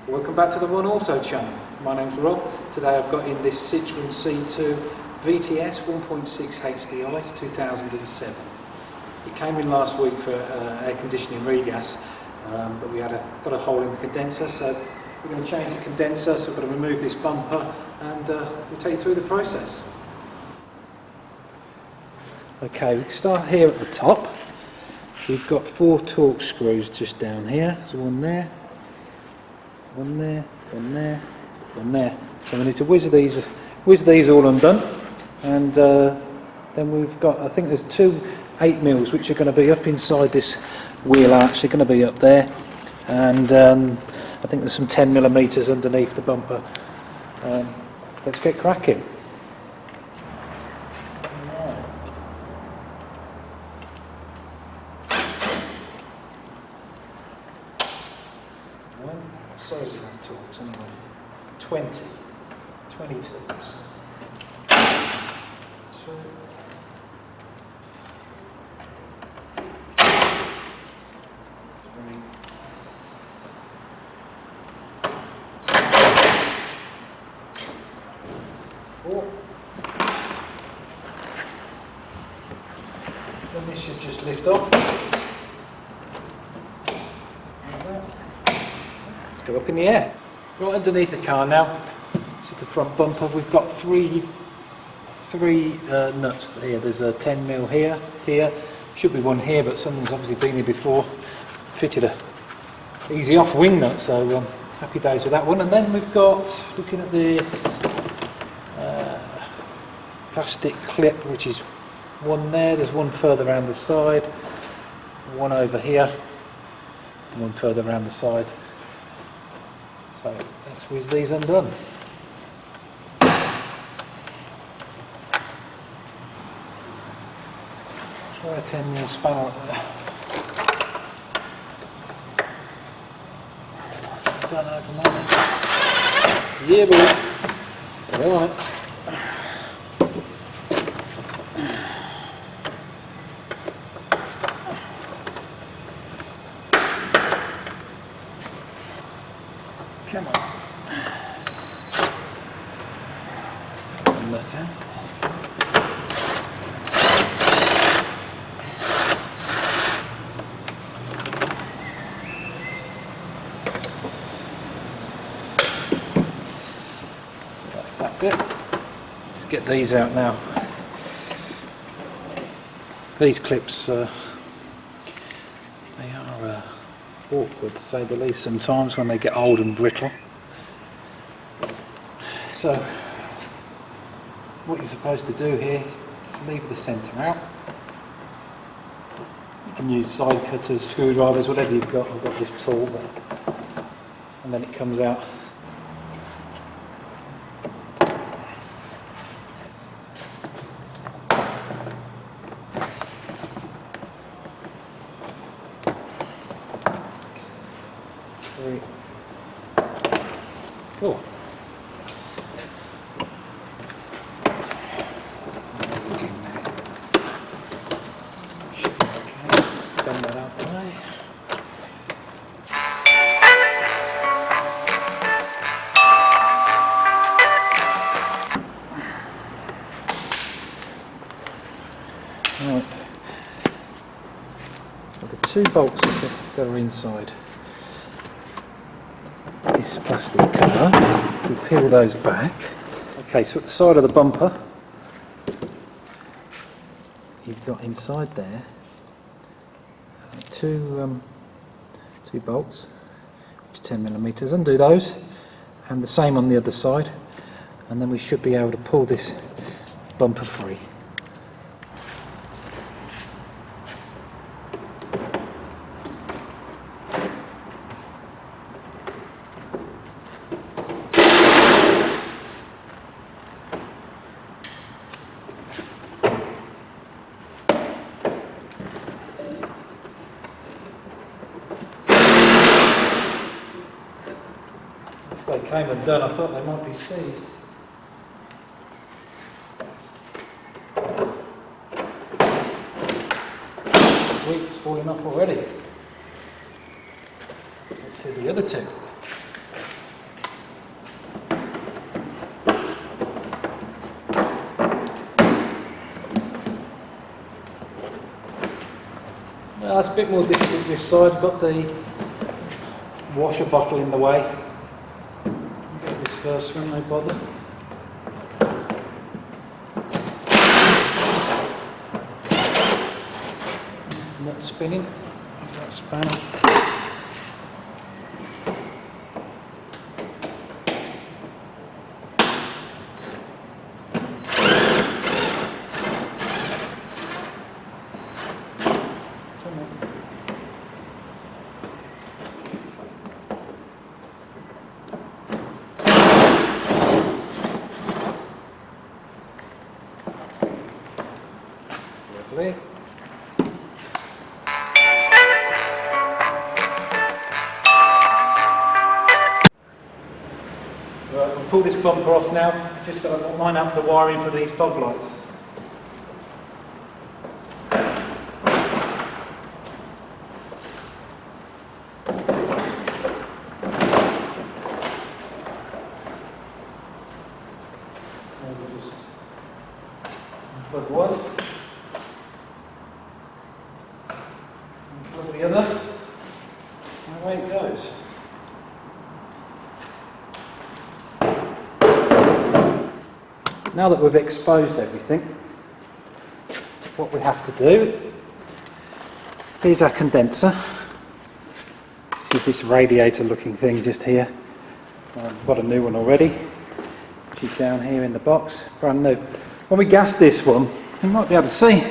Welcome back to the One Auto channel. My name's Rob. Today I've got in this Citroen C2 VTS 1.6 HDI 2007. It came in last week for air conditioning regas, but we got a hole in the condenser, so we're going to change the condenser, so I've got to remove this bumper and we'll take you through the process. Okay, we start here at the top. We've got 4 torque screws just down here. There's one there, one there, one there, one there. So we need to whiz these all undone, and then we've got, I think there's 2 8mm which are going to be up inside this wheel arch. They're going to be up there, and I think there's some 10mm underneath the bumper. Let's get cracking. What size is that torques anyway? 20 torques. 2, 3, 4. Then this should just lift off. Let's go up in the air. Right underneath the car now, this is the front bumper. We've got three nuts here. There's a 10mm here, should be one here, but someone's obviously been here before, fitted a easy off wing nut, so happy days with that one. And then we've got, looking at this, plastic clip, which is one there, there's one further around the side, one over here, and one further around the side. So let's whiz these undone. Try a 10mm spanner up there. Done over mine. Yeah, boy. Alright. Come on. And that's it. So that's that bit. Let's get these out now. These clips, they are awkward to say the least sometimes when they get old and brittle. So what you're supposed to do here is leave the centre out. You can use side cutters, screwdrivers, whatever you've got. I've got this tool, and then it comes out. Three, 4. Bend that out the way. Right. So the 2 bolts that are inside this plastic cover, we peel those back. Okay, so at the side of the bumper, you've got inside there 2 bolts, which are 10mm. Undo those, and the same on the other side, and then we should be able to pull this bumper free. They came undone, I thought they might be seized. Sweet, it's falling off already. Let's do the other two. Well, it's a bit more difficult this side. I've got the washer bottle in the way. Get this first one, no bother. Not spinning. That spanner. Lovely. Right, we'll pull this bumper off now. Just got to line up the wiring for these fog lights. And we'll just plug one, and plug the other, and away it goes. Now that we've exposed everything, what we have to do, here's our condenser. This is this radiator looking thing just here. I've got a new one already, which is down here in the box, brand new. When we gassed this one, you might be able to see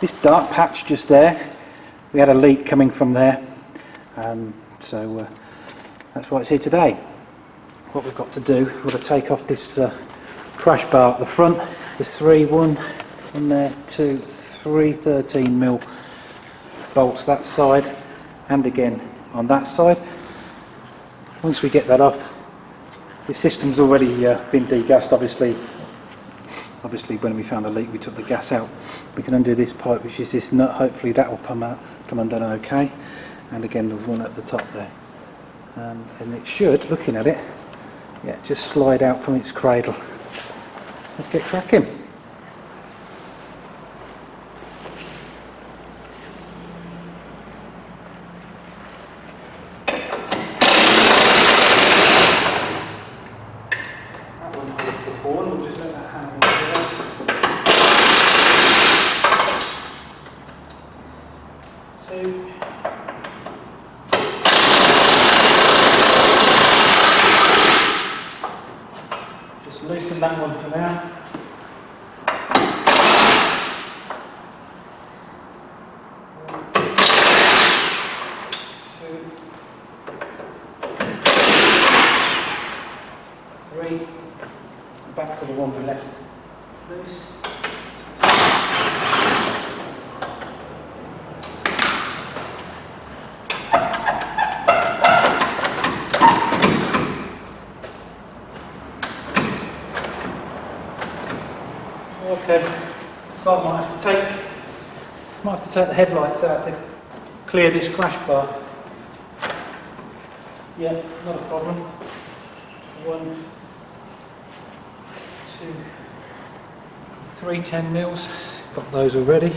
this dark patch just there. We had a leak coming from there, so that's why it's here today. What we've got to do, we've got to take off this crash bar at the front. There's one there, 2, 3 13mm bolts that side, and again on that side. Once we get that off, the system's already been degassed. Obviously when we found the leak we took the gas out. We can undo this pipe, which is this nut. Hopefully that will come undone okay. And again there's one at the top there, and it should, looking at it, yeah, just slide out from its cradle. Let's get cracking. That one holds the horn, we'll just let that hang on. 2. Just loosen that one for now. 3, back to the one we left loose. Okay, so I might have to take the headlights out to clear this crash bar. Yeah, not a problem. 1, 2, 3 10mm, got those already.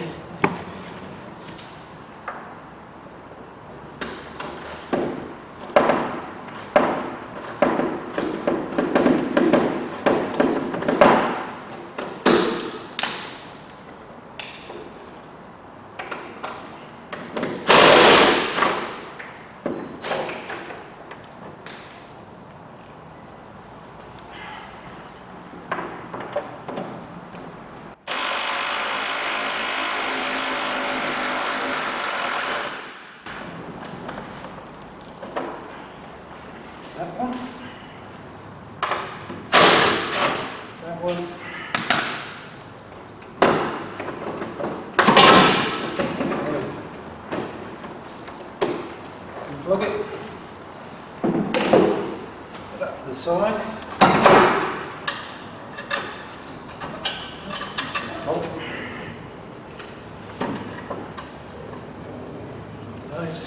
That one. That one. Unplug it. Put that to the side. Those.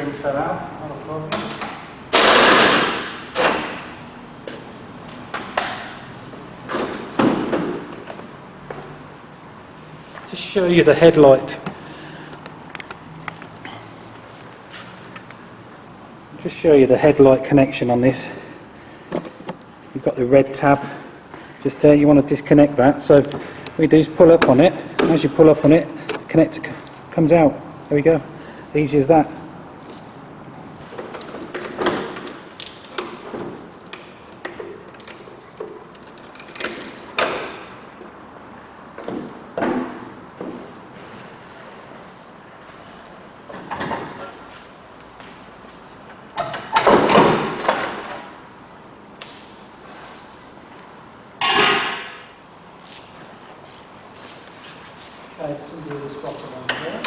trim fell out, not a problem. Just show you the headlight. Just show you the headlight connection on this. You've got the red tab just there. You want to disconnect that. So what you do is pull up on it. As you pull up on it, the connector comes out. There we go. Easy as that. Okay, let's undo this bottom one here.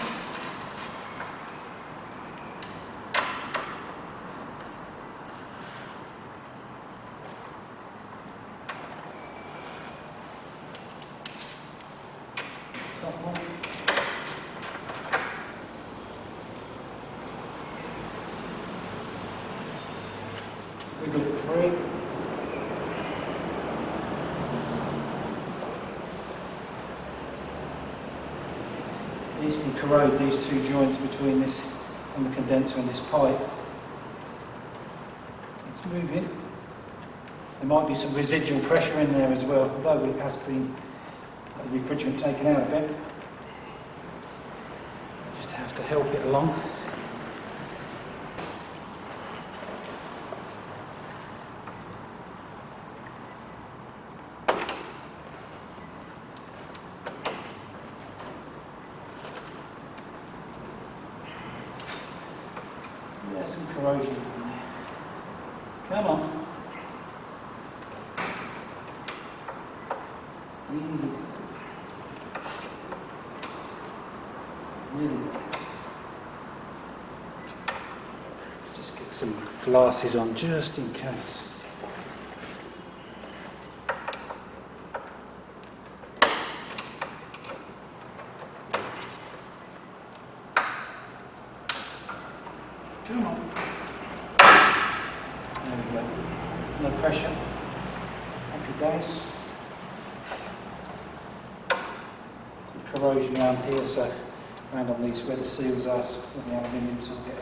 Top one. Wiggle it free. These can corrode these two joints between this and the condenser and this pipe. It's moving. There might be some residual pressure in there as well, although it has been the refrigerant taken out of it. Just have to help it along. Yeah, some corrosion in there. Come on. Easy does it. Really. Let's just get some glasses on just in case. Come on. There we go. No pressure. Happy days. Some corrosion around here, so around on these where the seals are, so when the aluminium will get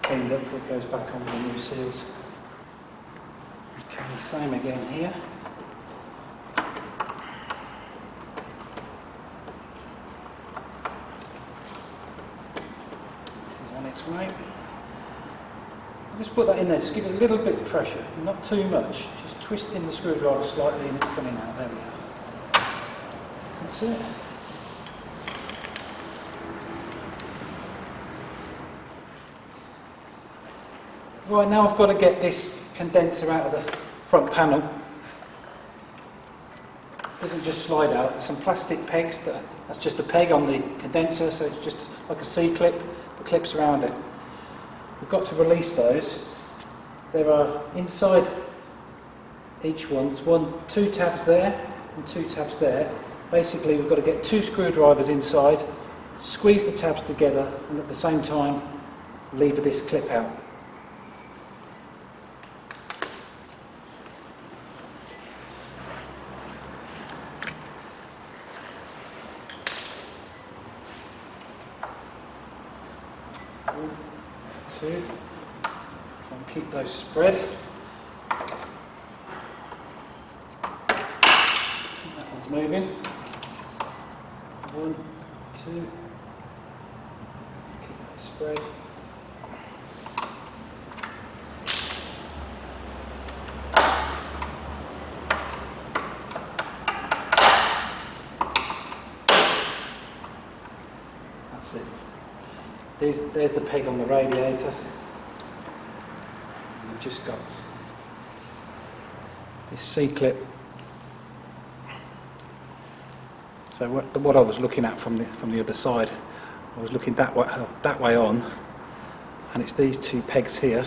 cleaned up before it goes back on with the new seals. Okay, same again here. This is on its way. Just put that in there, just give it a little bit of pressure, not too much, just twisting the screwdriver slightly and it's coming out. There we go. That's it. Right, now I've got to get this condenser out of the front panel. It doesn't just slide out, there's some plastic pegs, that's just a peg on the condenser, so it's just like a C-clip, the clips around it. We've got to release those. There are inside each one, there's two tabs there and two tabs there. Basically we've got to get two screwdrivers inside, squeeze the tabs together and at the same time lever this clip out. Two. Try and keep those spread. That one's moving. 1, 2. Keep those spread. That's it. There's the peg on the radiator. And I've just got this C-clip. So what I was looking at from the other side, I was looking that way on, and it's these two pegs here,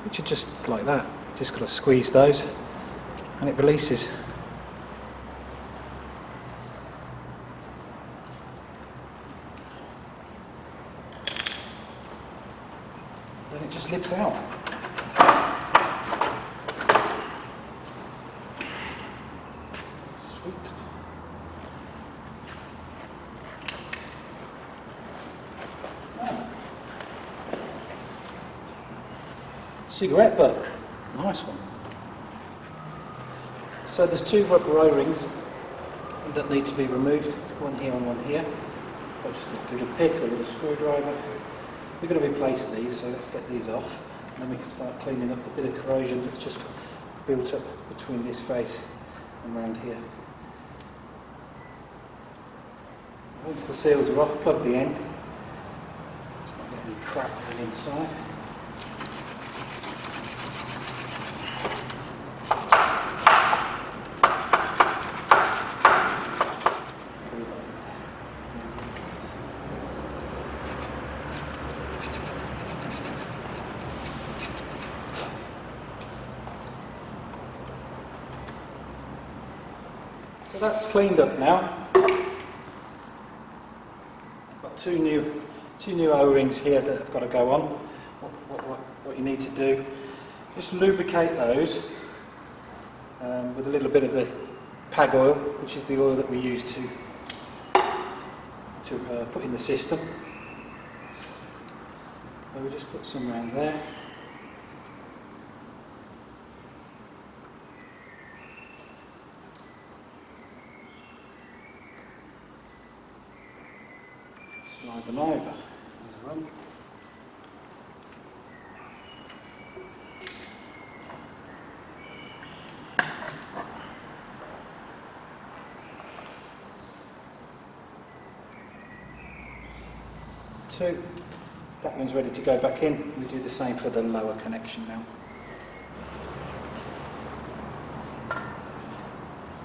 which are just like that. You just got to squeeze those, and it releases. then it just lifts out. Sweet. Cigarette butt, nice one. So there's two rubber O-rings that need to be removed, one here and one here. Got just a little pick or a little screwdriver. We're going to replace these, so let's get these off, and then we can start cleaning up the bit of corrosion that's just built up between this face and around here. Once the seals are off, plug the end. Let's not get any crap on the inside. So that's cleaned up now. I've got two new O-rings here that have got to go on. What you need to do, just lubricate those with a little bit of the PAG oil, which is the oil that we use to put in the system. So we just put some around there. Slide them over. There's one. Two. That one's ready to go back in. We do the same for the lower connection now.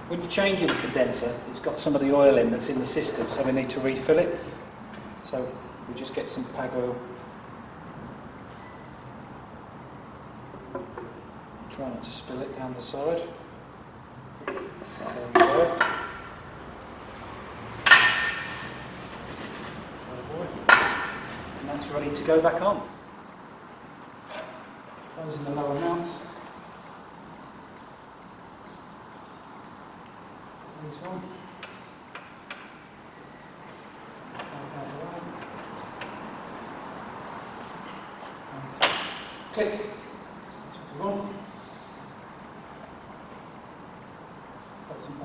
When you're changing the condenser, it's got some of the oil in that's in the system, so we need to refill it. So we just get some PAG oil. Try not to spill it down the side. There we go. And that's ready to go back on. Closing the lower mounts. This one. Click. That's what we want. Got some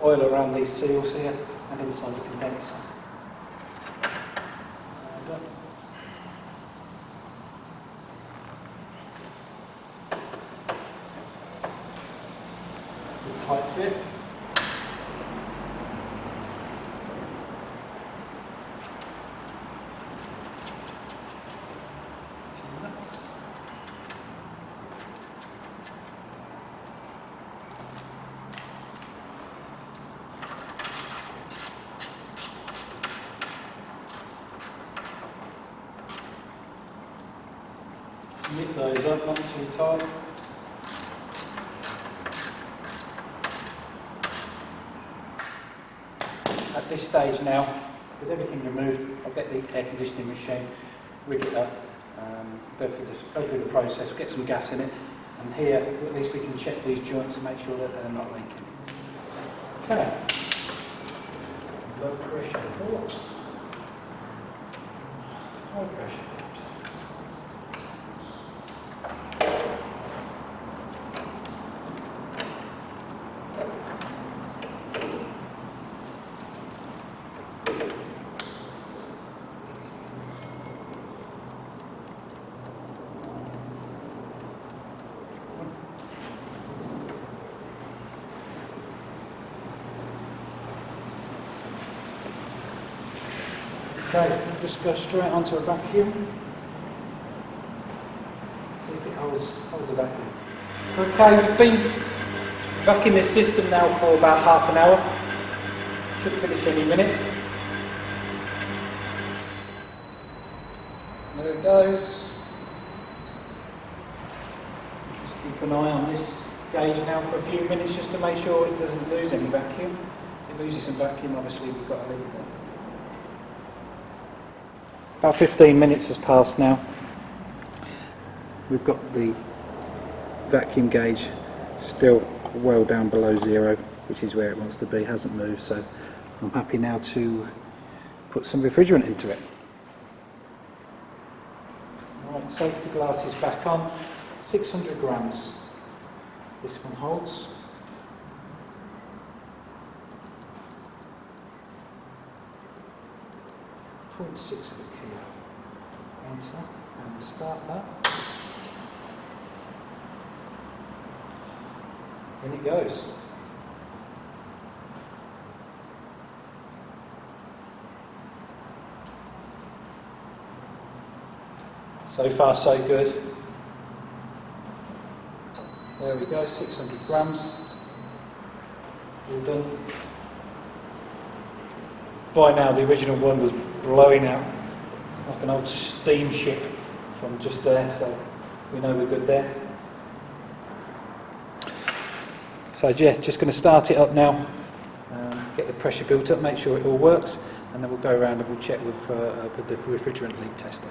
oil around these seals here and inside the condenser. Done. Good tight fit. Nip those up, not too tight. At this stage now, with everything removed, I'll get the air conditioning machine, rig it up, go through the process, get some gas in it, and here at least we can check these joints and make sure that they're not leaking. Okay. Low pressure port. High pressure port. Okay, just go straight onto a vacuum. See if it holds a vacuum. Okay, we've been back in this system now for about half an hour. Should finish any minute. There it goes. Just keep an eye on this gauge now for a few minutes just to make sure it doesn't lose any vacuum. If it loses some vacuum, obviously we've got to leave it. About 15 minutes has passed now. we've got the vacuum gauge still well down below 0, which is where it wants to be, hasn't moved, so I'm happy now to put some refrigerant into it. Right, safety glasses back on, 600 grams this one holds. .6 of a kilo. Enter and start that. In it goes. So far so good. There we go, 600 grams. All done. By now the original one was blowing out like an old steamship from just there, so we know we're good there. So yeah, just going to start it up now, get the pressure built up, make sure it all works, and then we'll go around and we'll check with the refrigerant leak tester.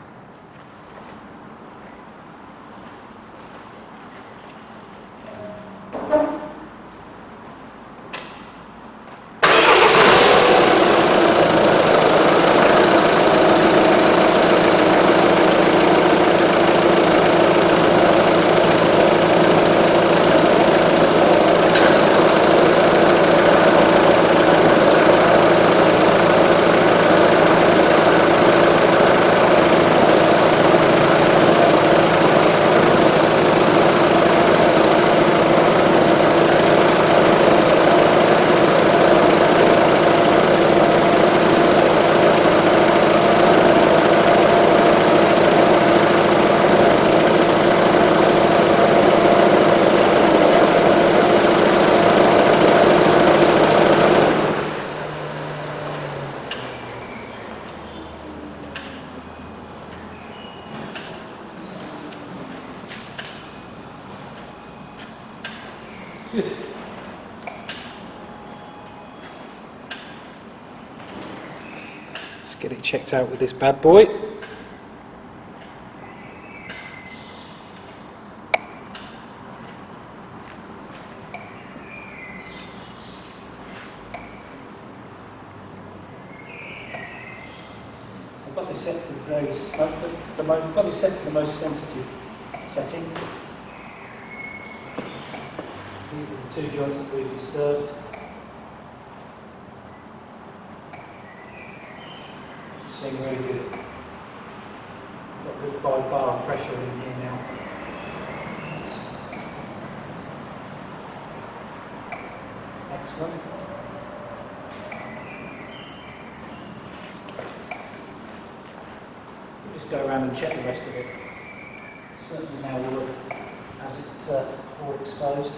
Good. Let's get it checked out with this bad boy. I've got this set to the most sensitive setting. These are the two joints that we've disturbed. Seeing really good. Got a good 5 bar pressure in here now. Excellent. We'll just go around and check the rest of it. Certainly now will look as it's all exposed.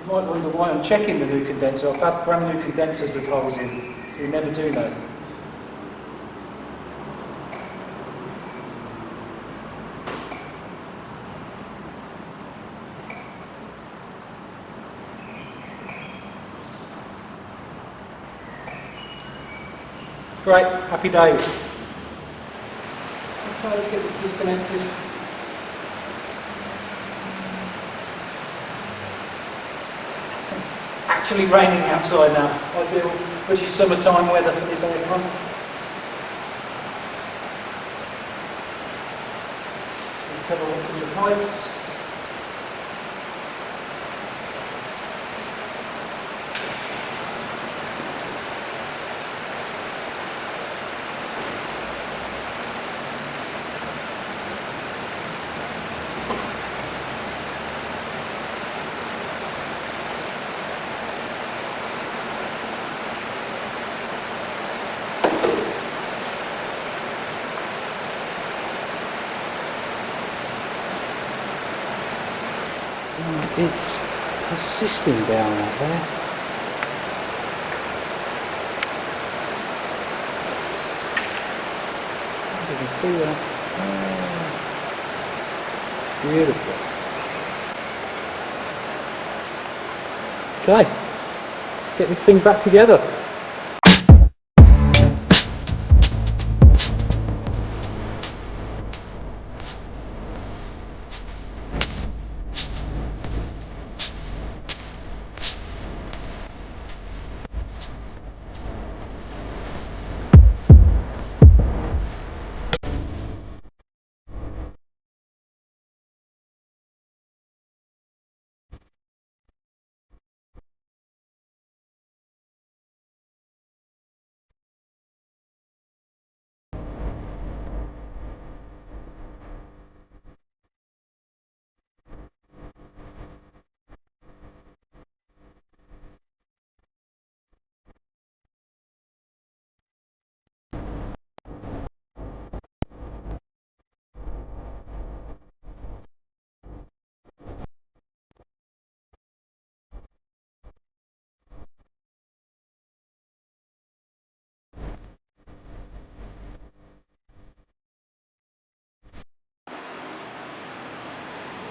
You might wonder why I'm checking the new condenser. I've had brand new condensers with holes in, so you never do know. Great, happy days. Okay, let's get this disconnected. Actually raining outside now, ideal, which is summertime weather for this aircon. We'll cover what's in the pipes. It's persisting down out there. You can see that. Oh, beautiful. Okay, let's get this thing back together.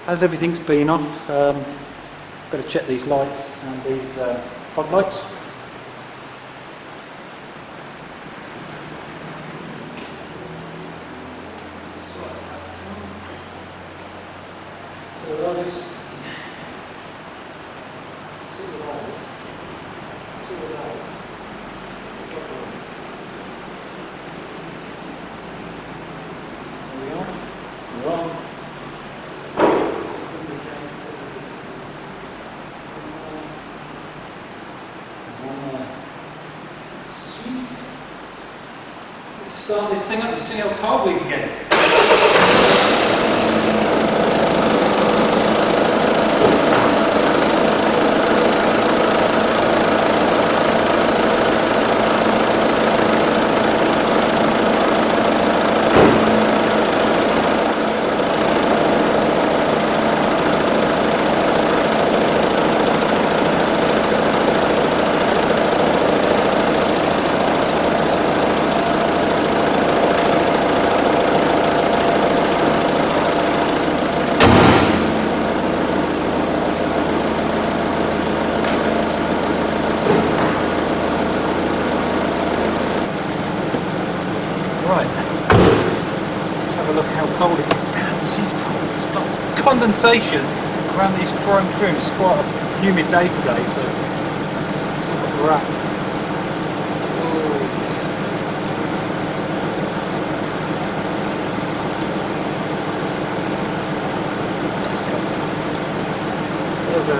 As everything's been off, got to check these lights and these fog lights. Start this thing up and see how cold we can get it. Right, let's have a look how cold it is. Damn, this is cold. It's got condensation around these chrome trims. It's quite a humid day today, so let's see what we're at. Let's go. There's a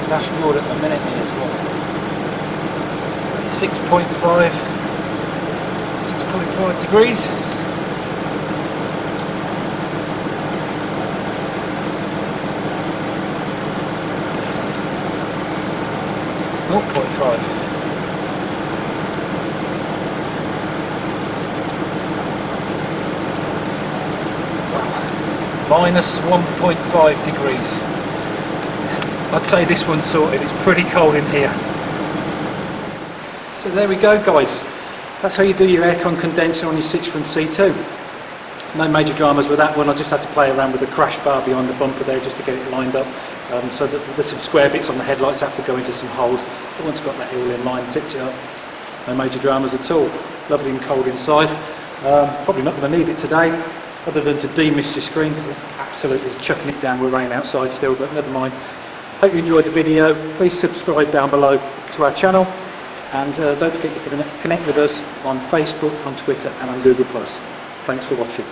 dashboard at the minute is what? 6.5 degrees. -0.5. -1.5 degrees. I'd say this one's sorted. It's pretty cold in here. So there we go, guys. That's how you do your aircon condenser on your Citroen C2. No major dramas with that one. I just had to play around with the crash bar behind the bumper there just to get it lined up. So that there's some square bits on the headlights have to go into some holes. But once got that all in line, zipped it up. No major dramas at all. Lovely and cold inside. Probably not going to need it today, other than to demist your screen because it absolutely is chucking it down with rain outside still. But never mind. Hope you enjoyed the video. Please subscribe down below to our channel. And don't forget you can connect with us on Facebook, on Twitter and on Google+. Thanks for watching.